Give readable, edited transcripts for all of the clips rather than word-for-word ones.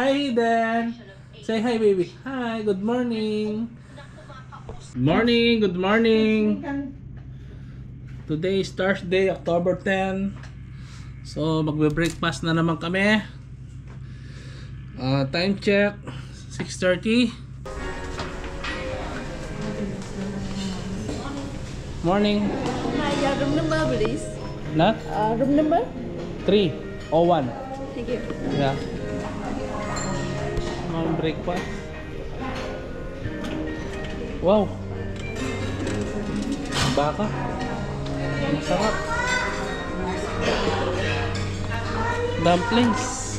Hi, Eden. Say hi, baby. Hi, good morning. Good morning, good morning. Today is Thursday, October 10. So, magbe-breakfast na naman kami. Time check, 6:30. Morning. Hi, room number please. Not? Room number? 301. Thank you. Yeah. Mga breakfast. Wow. Baka. Masarap. Dumplings.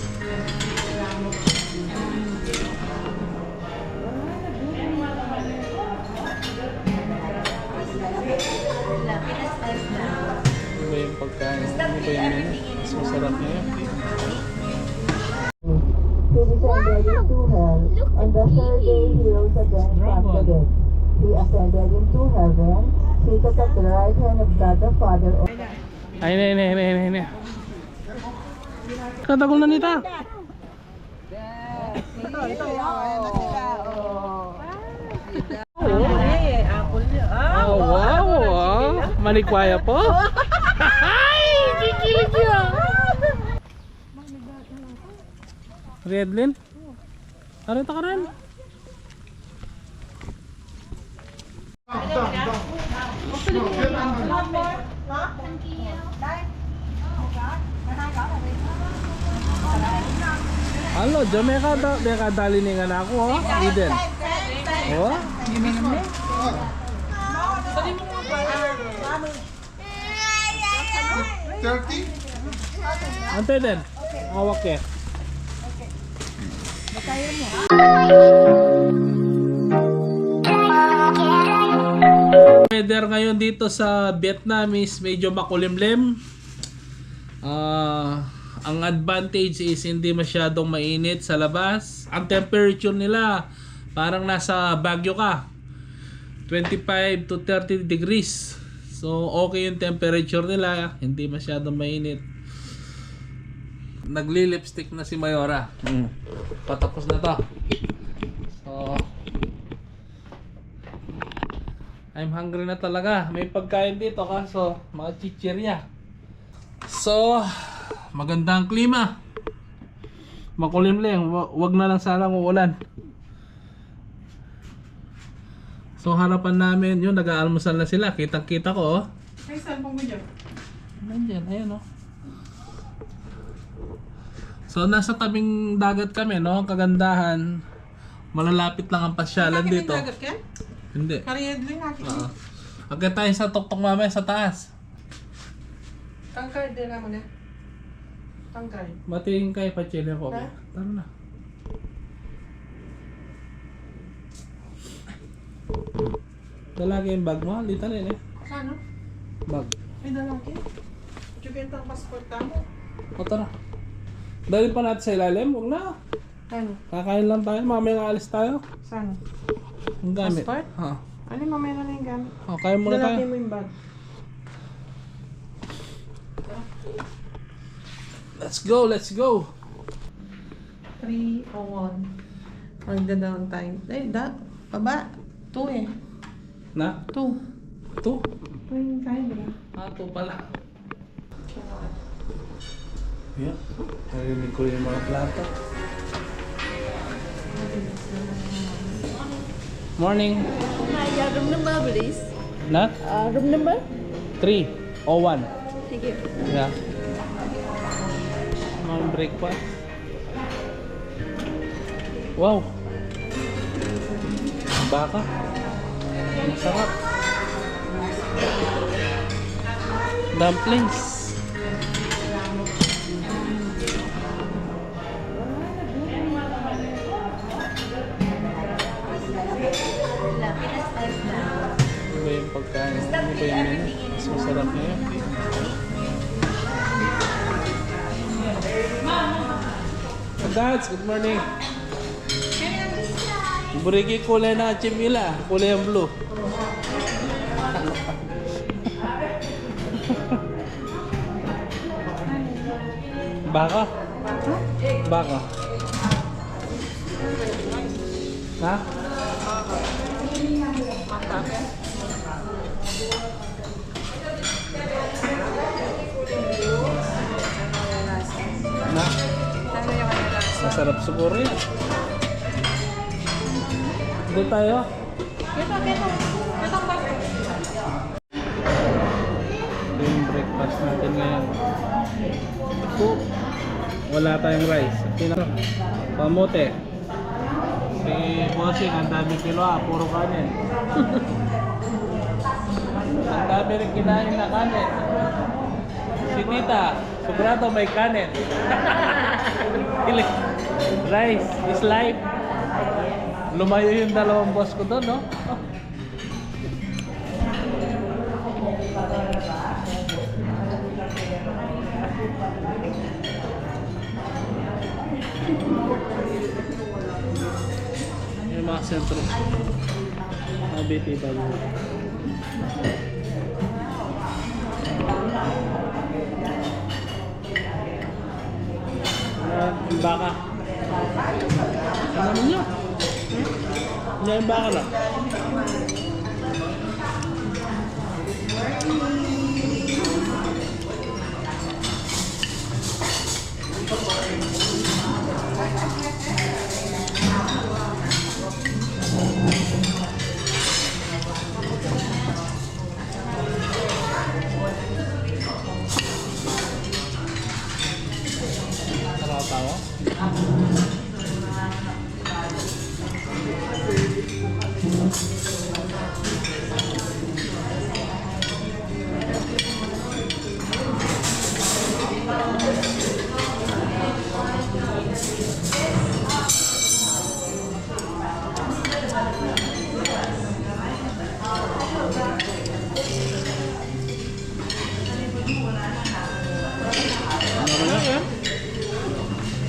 Ano ba yung pagkain? Ano ba yung menu? Mas masarap na yun. He descended into hell. On the third day he rose again from the dead. He ascended into heaven, seated at the right hand of God the Father. Ay, ne. Katagol na nita. Ito, Oh, wow. Malikwaya po. Ay, kikilig yun. Redlin? Arin ta ka rin. Halo, Jamaica dali ni nga na ako, oh. Eden. Oh? Ante din. Awak ya. Weather ngayon dito sa Vietnam is medyo makulimlim. Ang advantage is hindi masyadong mainit sa labas. Ang temperature nila parang nasa Baguio ka. 25 to 30 degrees. So okay yung temperature nila, hindi masyadong mainit. Nagli-lipstick na si Mayora. Patapos na to. So I'm hungry na talaga. May pagkain dito kaso mga chichirya. So magandang klima. Makulimlim, wag na lang sana uulan. So harapan namin yun, nag-aalmusal na sila. Kitang-kita ko, oh. Ay, saan pong mo dyan? Nandiyan, ayun, oh. So nasa tabing dagat kami, no? Kagandahan. Malalapit lang ang pasyalan dito. Dagat ka? Hindi. Kariyadli nakikita. Agad tayo sa tuktok mamaya sa taas. Tangkard din naman eh. Tangkard. Matingin kayo pa chile ko. Ha? Tara na. Dalagi yung bag mo, dito rin eh. Saan? Bag. Ay, dalaki. Jugenta ang passport mo. O tara. Dahil pa natin sa ilalim, huwag na. Ano? Kakain lang tayo, mamaya nga alis tayo. Saan? Ang gamit. Passport? Ha. Ano, mamaya na yung gamit. O, kaya muna Dalaki tayo. mo yung bag. Let's go, let's go. 3:01. Magda-down time. Ay, baba. 2 eh. Na? 2. 2? 2 yung kain, diba? 2 pala. Yeah. Narinig ko yung mga plato. Morning. Hi, room number please. Na? Room number? 301. Thank you. Yeah. Mga breakfast. Wow. Baka. Masarap. Dumplings. Ano ba yung pagkain? Ano ba yung menu? Mas masarap na yun. Dads, good morning. Burigi kulay na chimila, kulay ang blue. Baka? Baka. Ha? Na? Masarap siguro yan. Doon tayo. Ito yung breakfast natin ngayon. Ito, wala tayong rice. Pamote. Si Bossing, ang dami kilo puro kanin. Ang dami rin kinain na kanin. Si Tita, sobrado may kanin. Rice is life. Lumayo yung dalawang boss ko doon, no? Yung mga sentro. Mabiti ba yun? Yung baka. Ano niyo? Yung baka lang. Tawa-tawa.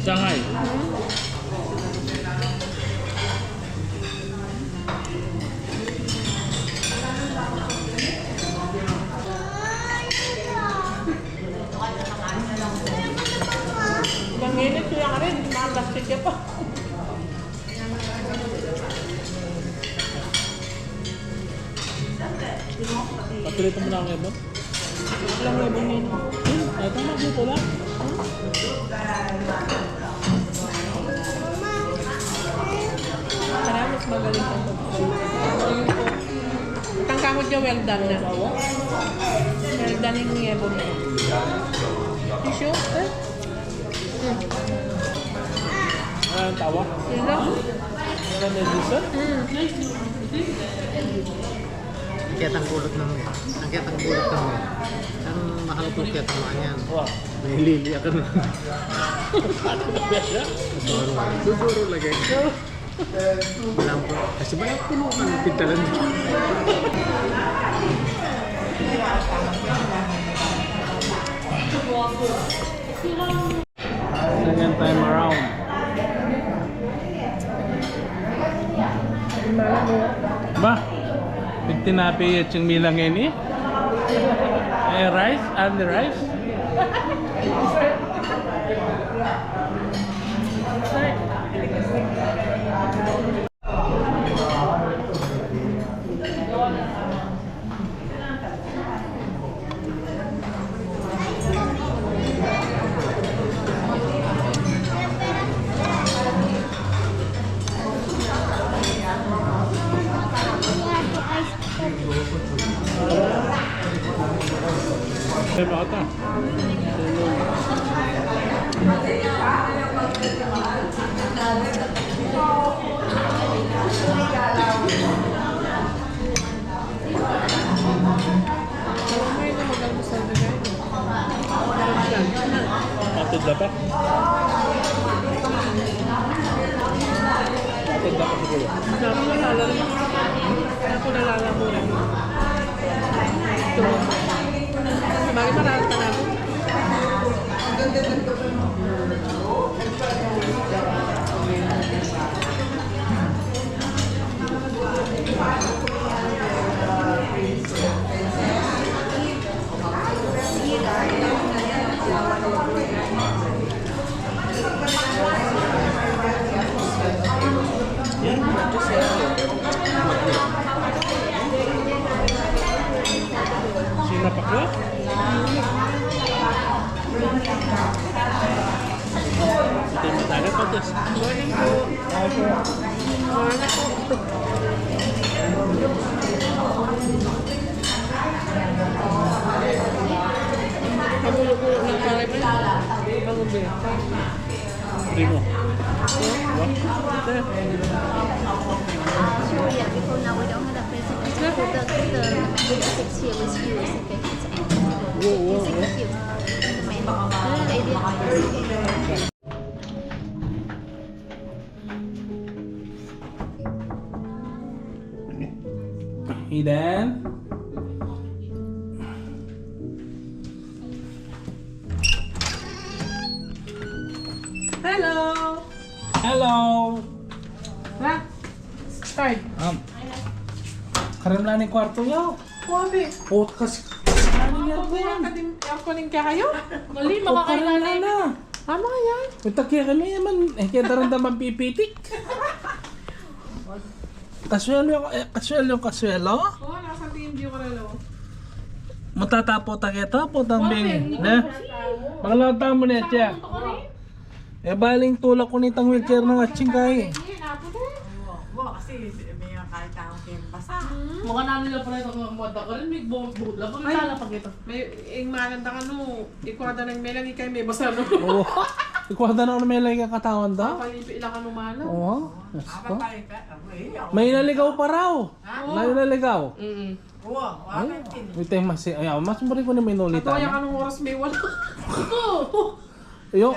Shanghai. Nanginit siya ka rin, nakaplastic ka pa. Papilito mo na ako ngayon. Ilang ribo nito. Ito magluto lang. Para mas magaling ka ito. Ang kahod niya well done na. Well done yung yebo niya. Tissue? Ano ang tawa? Yun lang. Ano na dessert? Kaya ang kulot ng mga. Ang kaya ang kulot ng mga. Ang mahal po kaya tamaan yan. Wow. Nahilili ako na. Siguro lagay. Walang po. Kasi ba yung puno ka ng pintalan dito? Second time around. Ba? Pagtinapi at yung milang ini? Rice? Only rice? Ay, bata. Patid dapat. Patid dapat siguro. Ako nalalaro rin. Ito. Bakit marami pa namin? Yeah, just Yes. Morning po. Morning po. Pagulo-gulo ng caramel. Bago ba yan? Primo. Yeah, before now we don't have a president. The 6 year was you as a president. Wow. You. The lady. Eden. Hello! Hello. Ha? Start. Karim lang yung kwarto niyo. Kuwabi. Oh, kasi ano yan po yan? Ako ning kaya kayo? Mali, Oh, karim makakailanay. lang na. Tama yan. Punta kaya kami naman. Kaya daramdaman pipitik. Kaswelo. Oo, nasa team view ko na lo. Matatapo ta kita po tambing. Ne? Pangalawang tamo na siya. Eh baling tulak ko nitang wheelchair ng atsing kay. Mukha namin nila pala itong moda ko rin, may bukod lang. Kung tala pag ito. May malanda ka no. Ikwada ng melang ikay may basa no. Oo. Ikwada na ako na may lagi kang katawan daw. Palipi ilang ka no malo. Oo. May naligaw pa raw. May naligaw. May tayo mas... Ayaw, mas muli ko na may nulitan. Kaya ka nung oras may wala. Yo.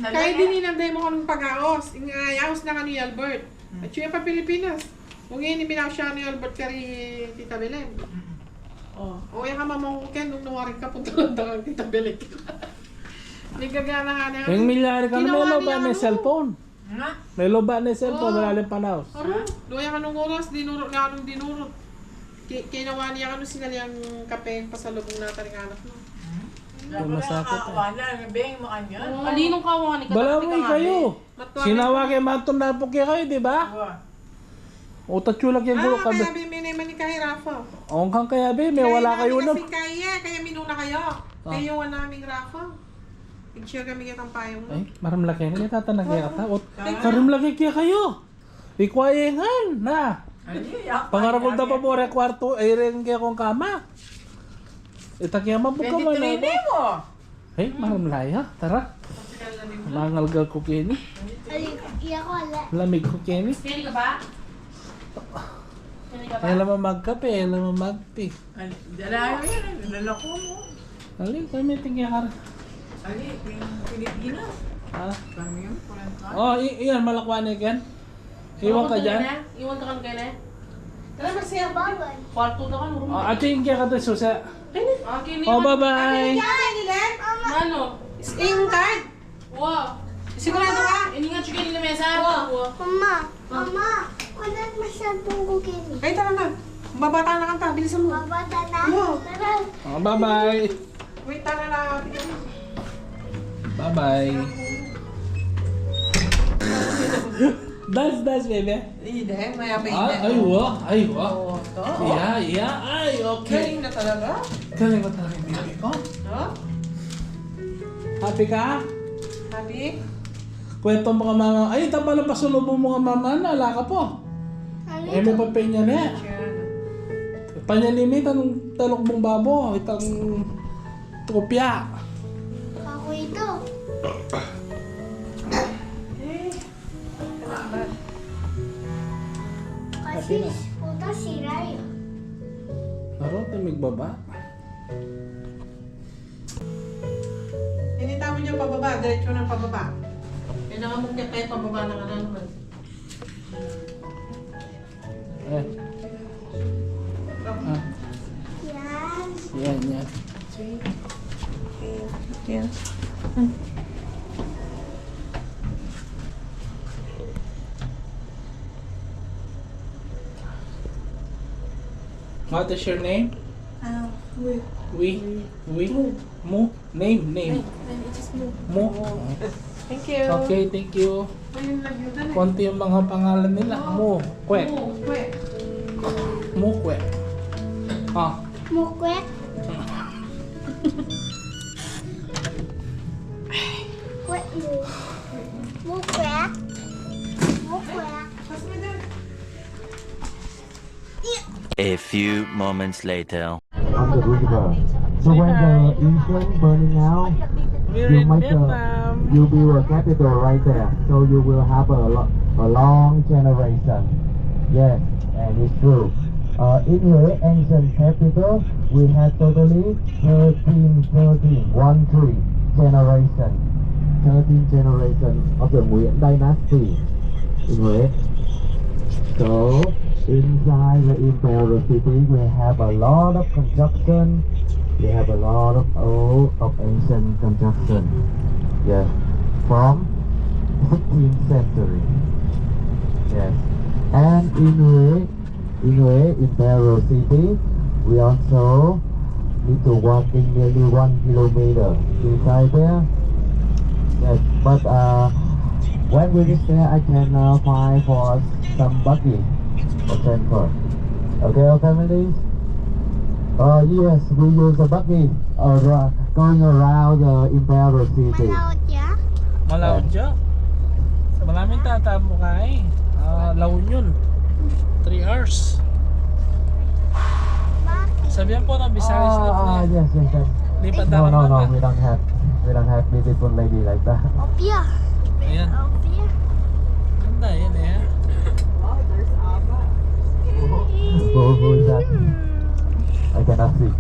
Kaya din inanday mo kung pag-aos. Ingayaos na ka ni Albert. At siya pa Pilipinas. Kung yun, ibinaw siya ni Albert kari Tita Belen. O yan ka mamangkukin nung nuwarin ka punta lang daw Tita Belen. May gagana nga na. Yung milyari ka na may Ginawa loba niya, na ano? cellphone. May loba na cellphone, malalim panaos. Doya ka nung oras, dinurot nga nung dinurot. Kinawa niya ka nung sinaliyang kape pasalubong natin ng anak mo. Masakit eh. Malinong kawa ni Balaway kayo. Matuwa Sinawa kay Manton na po kayo, di ba? O tatsulak yung gulo kaya kabe. may naman ni kay Rafa. O kang kaya be, may wala kayo na. Kaya minuna kayo. Kaya yung naming Rafa. Pag-share kami kitang payong mo. Ay, maram laki na tatanag kaya ka. O karim laki kaya kayo. Ikwayengan na. Pangaragol na pa mo re kwarto ay rin kaya kong kama. Itakya mabuka mo na. Ay, maram laya. Tara. Mangalgal ko kini. Iya ko ala. Lamig ko kini. Kaya ka ba? Ay, lamang magkape, ay lamang magpi. Ali, kami tingya ka. Ha? Oh, iyan malakwan eh ken. Iwan ka dyan. Iwan ka kan kaya Tara, masaya ba? Kwarto na ka, nurong. Ating kaya ka to susa. Akin Oh, bye-bye. Ano? Yung card. Wow. Sigurado ka? Iningat siya kanina mesa. Wow. Mama, wala masyadong cooking. Ay, tara na. Babata na kanta. Bilisan mo. Babata na. Wow. Tara. Oh, bye-bye. Wait, tara na. Bye-bye. Dance, baby. Hindi, maya pa Ay, wa. Iya, ay, okay. Galing na talaga. Galing ba talaga yung baby ko? No? Happy ka? Happy? Kwento mga mama. Ay, tama na pasulubong mga mama na. Ala ka po. Eh, may papel niya na. Panyanimit ang talok mong babo. Itang kopya. Ako ito. Kasi puta sira yun. Laro, timig baba. Hinita mo niya pababa. Diretso ng pababa. Kailangan mo kaya kahit pababa ng ano naman. Eh. Ah, Yan. yan. Yan. What is your name? We. Mo. Name. Mo. Thank you. Okay, thank you. Ayun lang yun. Dali. Konti yung mga pangalan nila. Mo. Kwek. Wait. Mo. Kwek. Ah. Mukwek. Kwek mo. Mukwek. A few moments later. On the river. So when the incense burning out, We're you in make Vietnam. you build a cathedral right there. So you will have a long generation. Yes, and it's true. In Huế ancient capital, we had totally 13 generation. 13 generation of the Nguyễn dynasty in Huế. So inside the imperial city, we have a lot of construction. We have a lot of old of ancient construction. Yes, from 16th century. Yes, and in Huế imperial city, we also need to walking nearly 1 kilometer inside there. Yes, but when we reach there, I can find for some buggy or transfer. Okay, our families? Yes, we use a buggy going around the imperial city. Malawad siya. Maraming tatamo ka eh. Laon yun. 3 hours. Sabihan po ng Visayas na po. Yes, yes. Lipat No, na naman. we don't have beautiful lady like that. Ayan. Ganda yan eh. Who is that? I cannot see.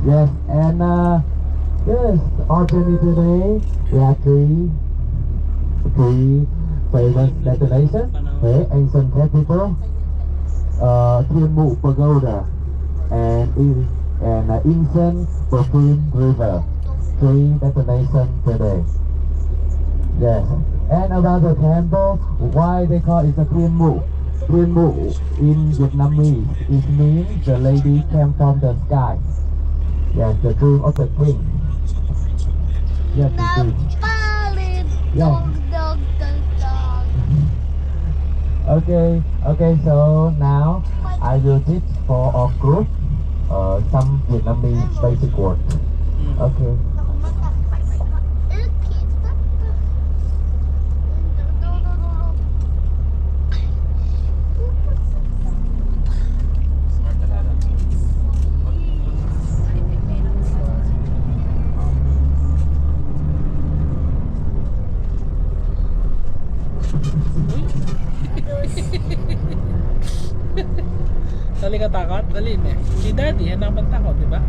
Yes, and yes, our journey today, we have three famous destinations. Okay, ancient capital, Thiên Mụ Pagoda, and Insen Perfume River. 3 destinations today. Yes, and about the temple, why they call it a Thiên Mụ? Thiên Mụ in Vietnamese, it means the lady came from the sky. Yes, the dream of the king. Yes, indeed. Yes. Okay, so now I will teach for our group some Vietnamese basic words. Okay. Dali ka takot? Dali eh. Si Daddy, yan naman takot, di ba?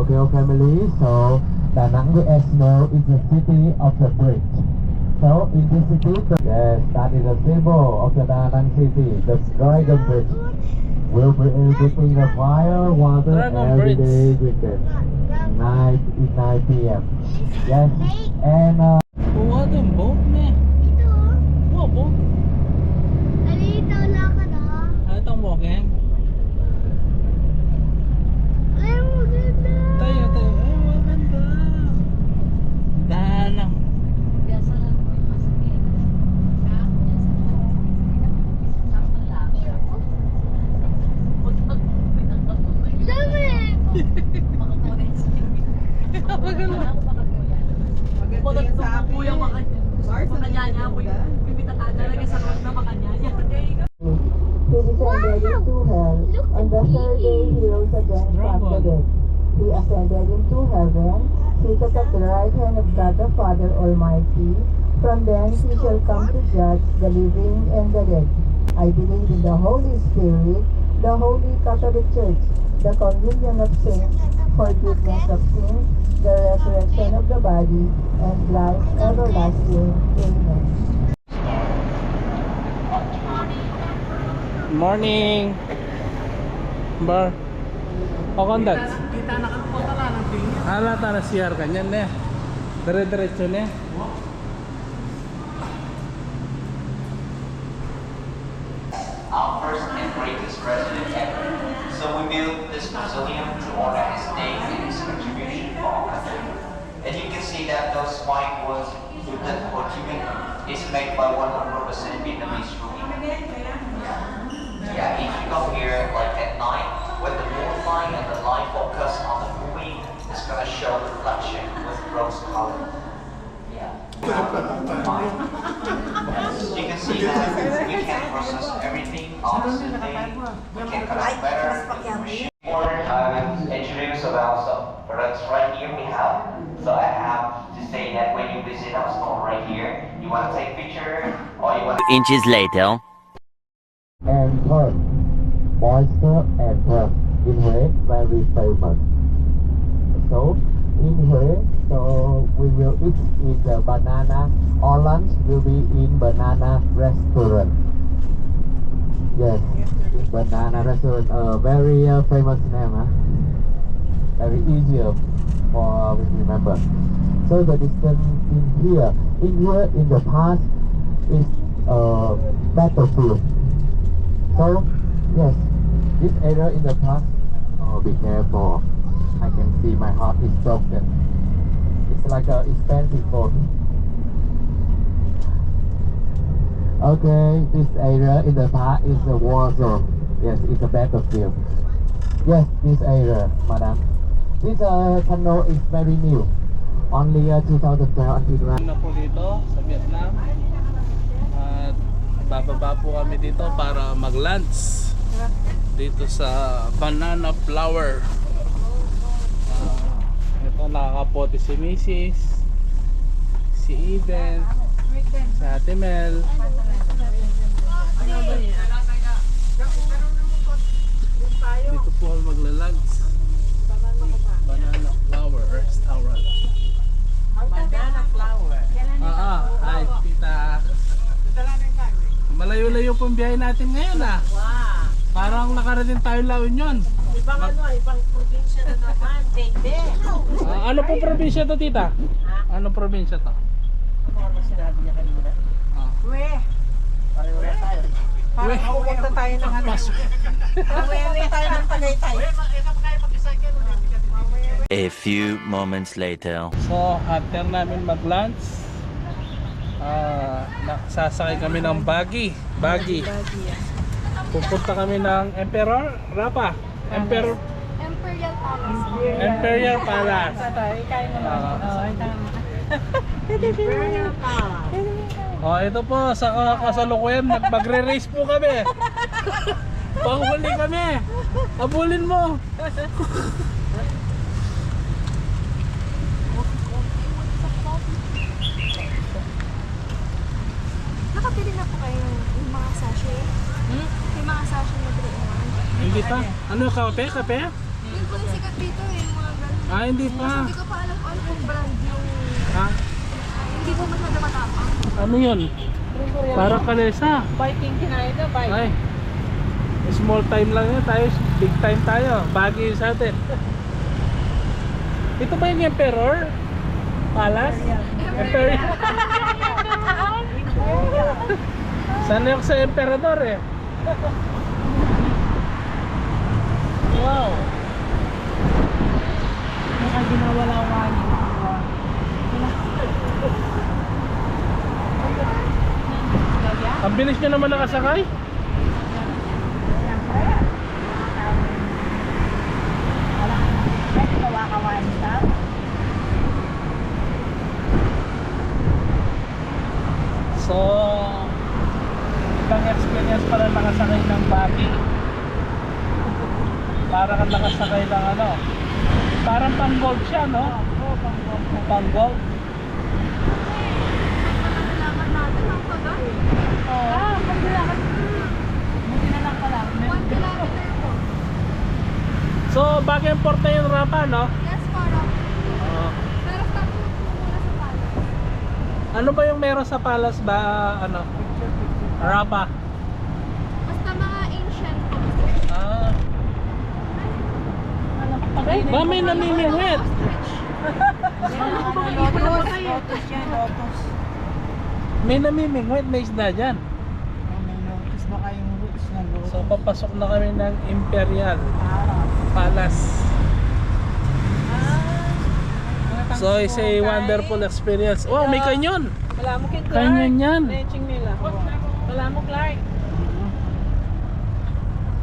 Okay, family. So, Da Nang, as you know, is the city of the bridge. So, in this city, yes, that is a symbol of the Da Nang city, the Dragon Bridge. We'll be everything the fire, water, Dragon every Bridge. day with them. 9 p.m. Yes, and Buwa din, boat na eh. Buwa, boat. Ano itong walking? Tayo. Ay, maganda. Danang. he descended into hell. On the third day, he rose again from the dead. He ascended into heaven, seated at the right hand of God the Father Almighty. From thence he shall come to judge the living and the dead. I believe in the Holy Spirit, the Holy Catholic Church, the communion of saints, forgiveness of sins, the resurrection of the body, and life everlasting. Amen. Morning. Bar. O kondat. Kita na kan kota lah nanti. Halata na siyar kanyan na. Dire-diretso na. Our first and greatest resident ever. So we built this mausoleum to honor his name and his contribution for our country. And you can see that those white walls with that portrait is made by 100% Vietnamese ruby. Yeah, if you come here like at night, when the moonlight and the light focus on the movie, it's gonna show the reflection with rose color. Yeah. You can see that we can process everything honestly. We can connect better with the machine. Introduce about some products right here we have. So I have to say that when you visit our store right here, you want to take picture or you want to Inches later. And Perth, moisture and Perth in Hue very famous. So in Hue, so we will eat in the banana. Our lunch will be in banana restaurant. Yes, in banana restaurant. Very famous name, huh? Very easy for we remember. So the distance in here, in the past is battlefield. So yes, this area in the past. Oh, be careful! I can see my heart is broken. It's like a expensive phone. Okay, this area in the past is a war zone. Yes, it's a battlefield. Yes, this area, madam. This tunnel is very new. Only 2012 until now. Na po dito sa Vietnam. At bababa po kami dito para mag-lunch dito sa Banana Flower. Ito nakakapote si Mrs. si Eden, si Ate Mel. Dito po kami magla-lunch. Banana Flower Restaurant. Banana flower. Hi tita. Malayo-layo pong biyahe natin ngayon ah. Wow. Parang nakarating tayo La Union. Ibang probinsya na naman, baby. Ano po probinsya to tita? Ano probinsya to? Ano sinabi niya kanina? We. Pareho tayo. Parang pupunta tayo ng ano. Pareho tayo ng Tagaytay. A few moments later. So after namin mag-lunch, sasakay kami ng buggy. Pupunta kami ng Emperor Rapa. Imperial Palace. Imperial Palace. Oh, ito po sa kasalukuyan magre-race po kami. Panghuli kami. Abulin mo. Nakapili na po kayo yung mga sachet? Yung mga sachet na 3-in-1? Hindi pa. Ano kape? Kape? Yung po yung sikat dito eh, yung mga ganun. Hindi pa. Hindi ko pa alam kung brand yung... Ha? Hindi po masyado matapang. Ano yun? Para kalesa. Biking kinain na, bike. Ay. Small time lang yun. Tayo, big time tayo. Bagay sa atin. Ito ba yung Emperor Palace? Imperial. Sana yung sa Emperador eh. Wow. Baka ginawala-wala. Ang bilis nyo naman nakasakay. So, ibang experience pala nakasakay ng buggy. Para kang nakasakay ng ano. Parang pang-golf siya, no? Pang-golf. Paglalakad natin ang tagal. Paglalakad. Buti na lang pala. 1 kilometer po. So, bago import na yung Rapa, no? Yes, parang. Pero stop po muna sa palace. Ano ba yung meron sa Palace ba? Ano? Rapa. Basta mga ancient po. Ba may namimingwit? Lotus yan, lotus. May namimingwit, may isda dyan. May lotus, baka yung roots ng lotus. So, papasok na kami ng Imperial Palace. So, it's a wonderful experience. Wow, may kanyon! Wala mo kay Clark. Kanyon yan. Leching nila. Wala mo, Clark.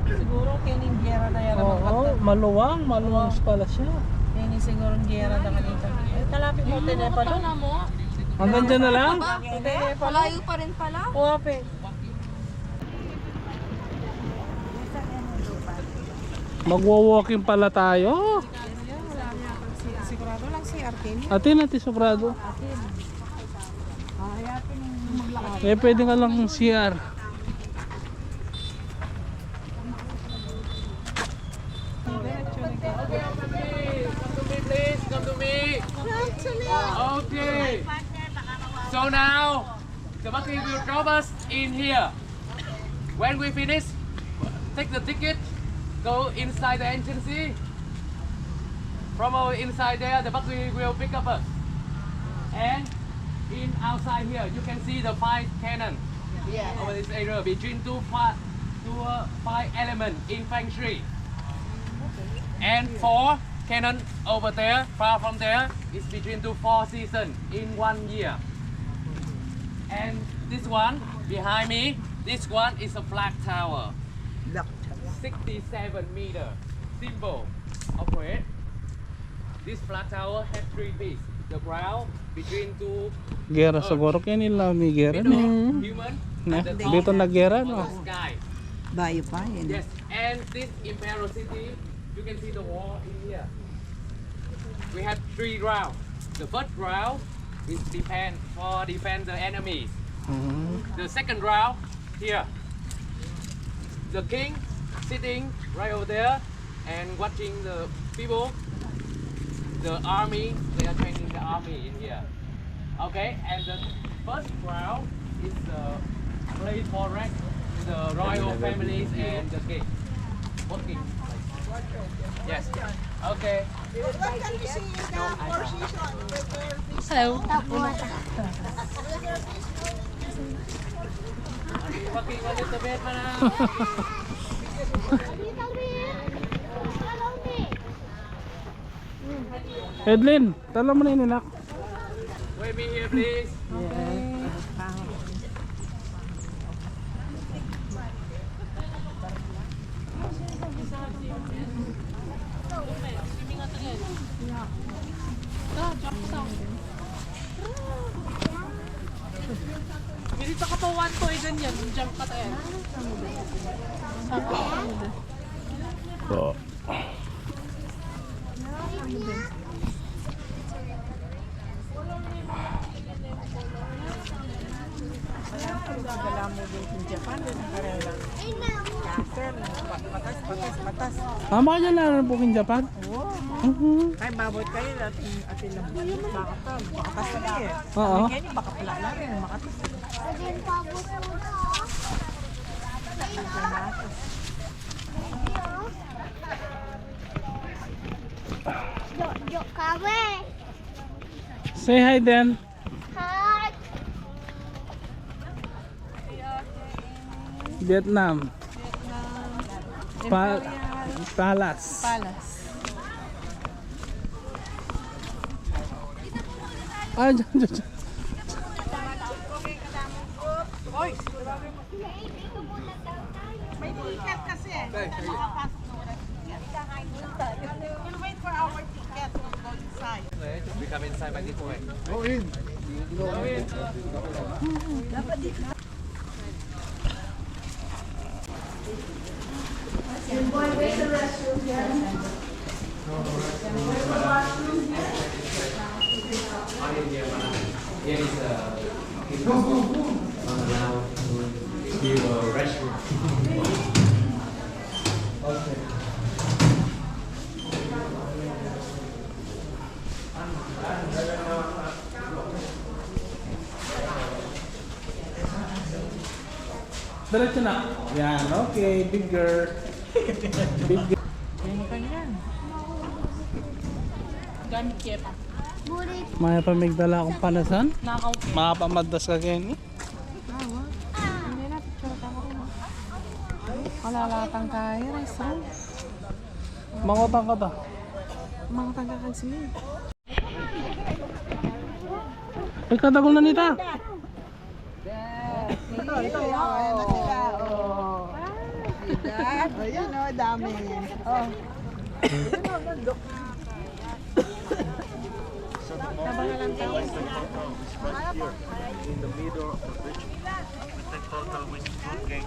Siguro kining gera na yan. Oo, maluwang pala siya. Kining siguro gera na kanita. Talapit mo tinepa doon. Hanggang dyan na lang? Malayo pa rin pala. Puwape. Magwa-walking pala tayo. Sigurado lang si Arkin. Atin, sobrado. Eh, pwede nga lang CR. Come to me. Okay. So now, the bucket will drop us in here. When we finish, take the ticket, go inside the entrance. From our inside there, the bucket will pick up us. And in outside here, you can see the 5 cannon over this area between five element infantry. And 4 cannon over there, far from there, is between 4 seasons in 1 year. And this one behind me, this one is a flag tower. 67 meter. Simple. Operate. This flag tower has 3 pieces. The ground between 2 Gera siguro kaya nila may gera. below human Na, and the top dito naggera, of no? the sky. Bayo pa yun. Yes, and this Imperial City, you can see the wall in here. We have 3 rounds. The first round is defend the enemies. The second round here. The king sitting right over there and watching the people. The army, they are training the army in here. Okay, and the first round is the place for rest, the royal families and the king. What king? Yes. Okay. Hello. Fucking a little bit, man. Edlin, tala mo na ininak. Wait me here, please. Hindi sa katawan ko ay ganyan. Jump ka tayo. So, Dala mo din sa Japan. Pareho lang. After, batas. tama ka dyan na buking Japan? Ay, babot kayo atin lang. Makatas na eh. Oo. Kaya ni baka pala lang eh. Makatas. Say hi then. Hi. Vietnam. Palace. Ah, dyan. May ticket kasi eh. We'll wait for our ticket to go inside. We come inside by this way. Here is allowed to use a restroom. Diretso na. Yan, okay. Bigger. Bigger. Gamit kaya pa. Maya pa migdala akong panasan. Makapamadas ka ganyan. Hindi na, picture ka ko rin. Kalalatang kaya, Risa. Mangutang ka to. Mga tagakan sila. Ay, katagol na nita. Ito. Ayan na sila. Ayan o, dami. Oh. In the middle of the bridge. We take total with food gang.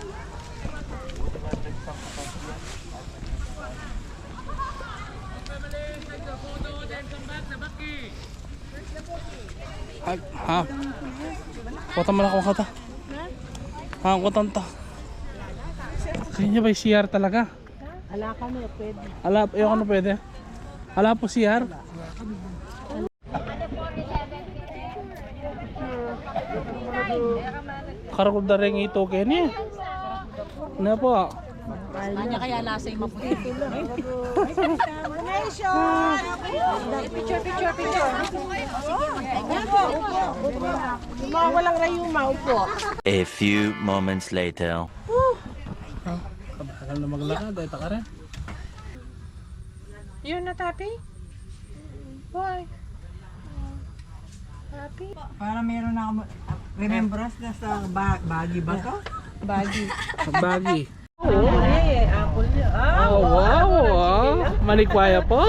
Ha? Kota mo na akong kata. Ha, kotan ta. Kanya ba yung CR talaga? Ala ka na, pwede. Ala, ayoko na pwede. Ala po CR. Karagod na rin ito Kenny. Ano po? Kanya kaya nasa yung maputi. Picture. Walang rayuma, upo. A few moments later. Kabagal na maglakad, ay taka rin. Yun na, Tapi? Boy. Tapi? Para meron ako remembrance na sa bagi ba to? Bagi. Bagi. Apple niya. Oh, wow. Malikwaya po.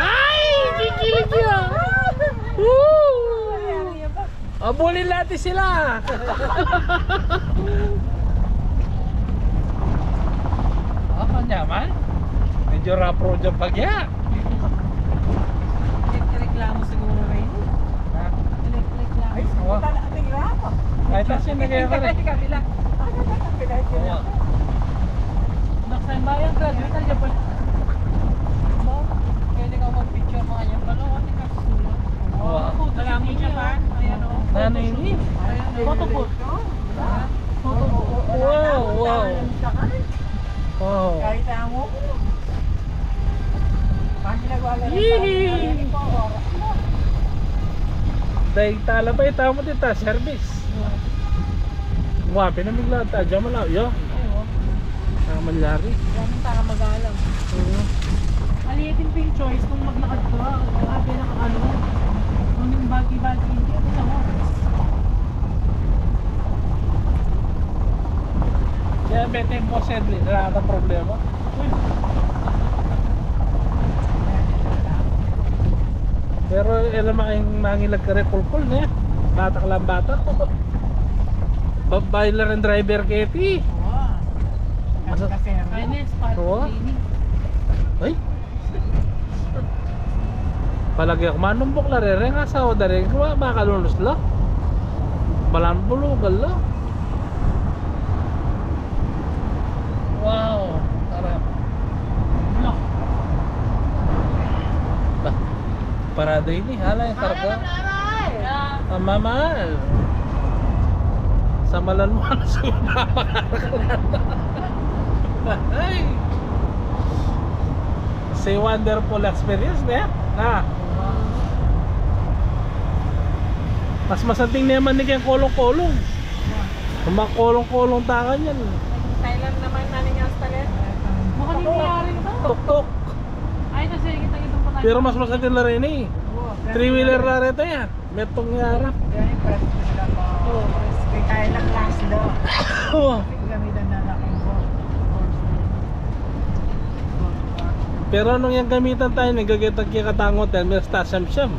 Ay, kikilig niya. Abulin natin sila. Kanyaman. Medyo rough road yung bagya. Reklamo siguro rin. Reklamo. Ay, siguro na ating reklamo. Kahit asin na kaya ka rin. Kabila. Oo. Naksain bayan, graduate na dyan pa. Pwede ka mag-picture mo kanya. Kasi kasulot. Malamon siya pa. Ayan o. Ano yun eh? Photobooth. Wow. Wow. Kahit mo. Paano ginagawa lang? Yee! Dahil tala pa itamo dito, service. Wah, pinamigla ta, dyan mo lang, yo. Mangyari. Yan ang para mag-alam. Maliitin pa yung choice kung maglakad ka. Grabe na ano. Kung yung bagi-bagi, hindi ako na mo. Kaya bete mo sedli, wala ka problema. Pero alam mo ang mangilag ka rin kulkul niya. Bata ka lang bata. Bailer and driver keti. Kainis, Oo. Ay. Palagi ako manumbok la rin nga sa oda rin ko baka lunos la. Balan bulugal la. Wow, tarap. Parada ini hala yung karga. Mamahal. Sa malanwan sa ay. Say wonderful experience na. Ha. Mas masanting naman ni kayong kolong-kolong. Kumakolong-kolong takan yan. Thailand naman nanin yung stalet. Mukhang nangyayari ito. Tuk-tuk. Ay, kasi kita-kita pa tayo. Pero mas masanting na rin eh. Three-wheeler na rin ito yan. Metong yarap. Yan yung press ko sila po. Kaya kaya lang last daw. Gamitan na nakin ko. Pero anong yung gamitan tayo, nagagitag kaya katangot yan, may stasyam-syam.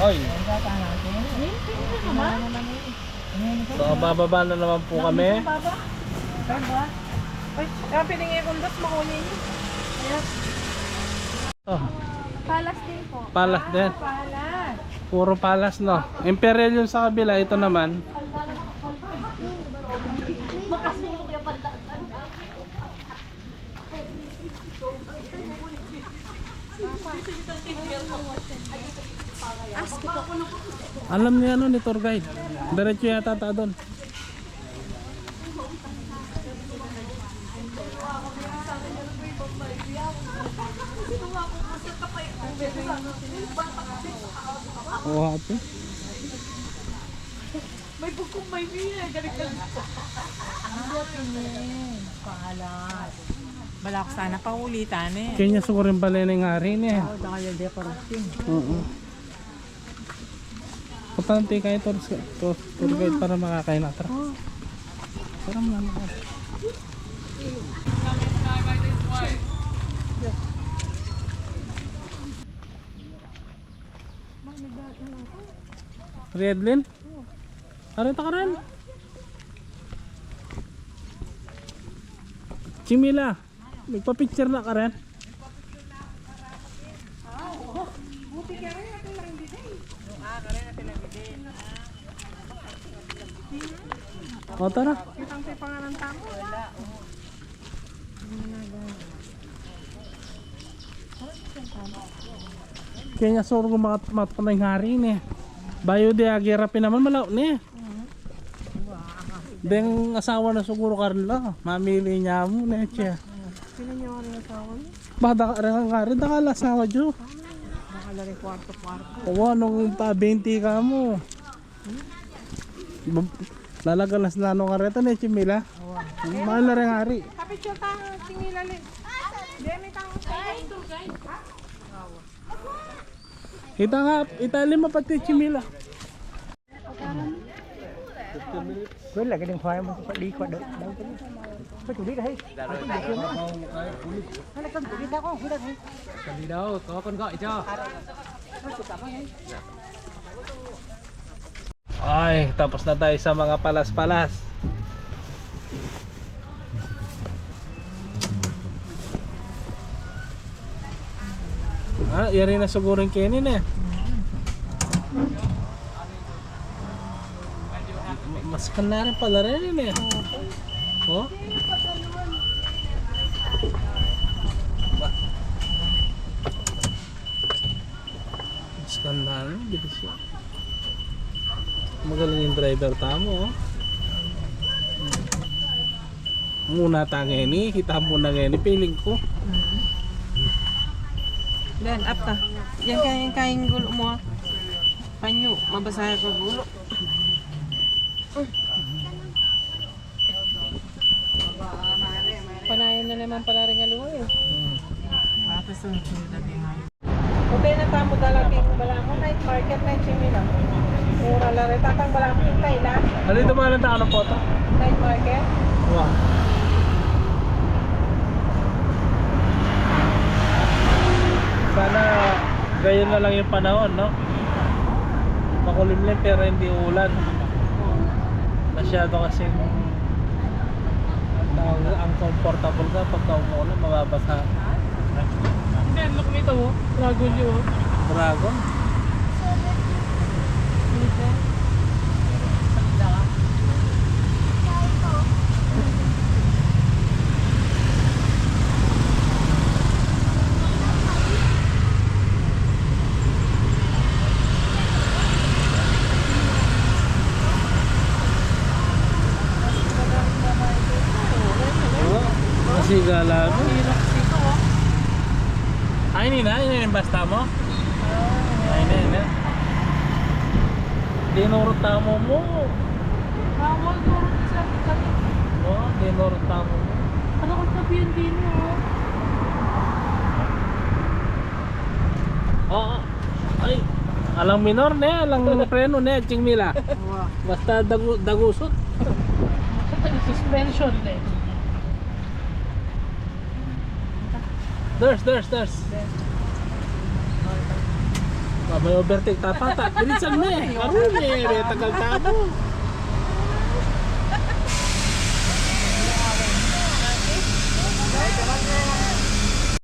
Oy. So, bababa na naman po kami. Ay, kaya piningi kong dos, makunin niyo. Ayan. Oh, Palas din po. palas din. Palas. Puro palas, no? Imperial yung sa kabila, ito naman. Alam niya ano ni tour guide. Diretso yata ta doon. Oh, ate. May bukong may biya. Galing-galing. Palas. Bala ko sana paulitan eh. Kanya sukurin pala yung ngari niya. Dahil hindi pa rin. Oo. Patante kayo tour guide para makakain na. Tara. Tara mo na. Redlin? Arita ka rin? Chimila, magpa-picture na ka rin? O tara. Kitang tayo pangalan tamo. Kaya soro kung matapanay nga rin eh. Bayo di agirapi naman malaw ni. Deng asawa na siguro ka rin lang. Mamili niya mo na siya. Sino niyo ang asawa mo? Bada ka rin nga rin. Dakala asawa jo. Nakala rin kwarto-kwarto. O nung pa 20 ka mo. Lalagalas na nung kareta ni Chimila. Mahal na rin hari. Kapit yung tangang tingilalin. Demi tangang tingilalin. Kita nga, itali mo pati Chimila. Với là cái điện thoại mình phải đi qua đợi đâu cái có chủ đi đây hay là con chủ đi đâu không đây Cần đi đâu, có con gọi cho. Ay, tapos na tayo sa mga palas-palas. Yari na siguro yung Kenin eh. Mas ka na rin pala rin eh. Oh? Mas ka na rin, bilis yun. Magaling yung driver tamo oh. Muna tangeni, kita mo na ngeni, piling ko. Dan, up ka. Yan kain gulo mo. Panyo, mabasa ko gulo. Panayan na naman pala rin aluwa eh. Batas ang sinita din ngayon. Kung na tamo talaga yung bala mo, night market na yung chimila. Mura lang rin. Tatang bala mo yung Thailand. Ano ito ba ng ano po ito? Night market. Wow. Sana gayon na lang yung panahon, no? Makulimlim pero hindi ulan. Masyado kasi ang comfortable ka pagka umuulan, mababasa. Hindi, look nito oh. Dragon yun oh. Dragon? Sigala mo. Ay, ini na yung basta mo? Ay, ini. Dinurot tamo mo. Bawal doon sa kami. Oh, dinurot tamo mo. Ano kung sabihin din oh. Oh, ay. Alang minor ne, alang preno ne, Chingmila. Basta dagusot. Suspension eh. There's. May overtake tapata. Bilisan mo eh. Karun eh. Tagal tamo.